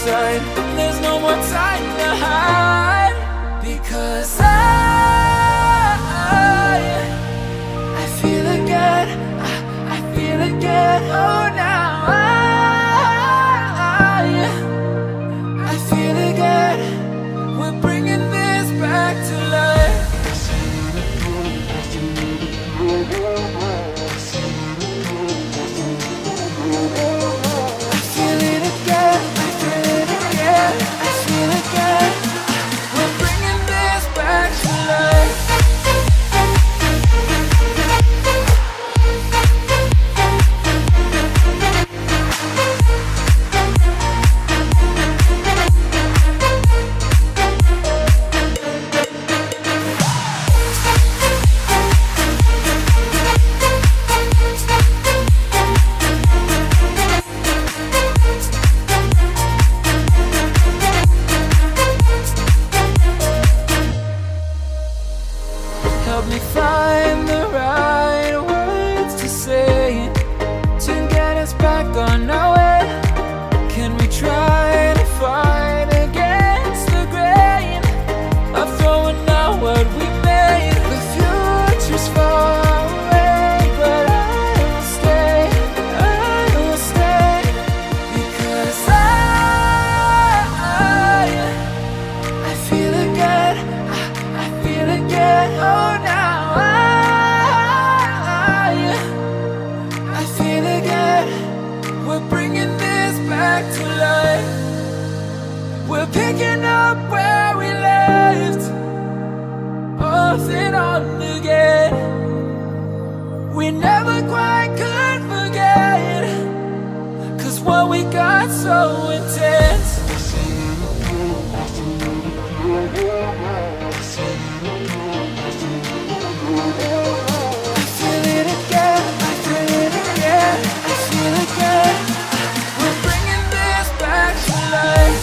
inside. There's no more time to hide, because I feel again, I feel again. Oh, now I feel again. We're bringing this back to life. I feel it again, I feel it again, I feel it again. We're bringing this back to life. Help me find the right words to say to get us back on our way. Can we try to fight against the grain of throwing out what we made? The future's far away, but I will stay, because I feel again, I feel again. Oh, now I feel again. We're bringing this back to life. We're picking up where we left off and on again. We never quite could forget, 'cause what we got so intense. I feel it again, I feel it again, I feel it again. We're bringing this back to life.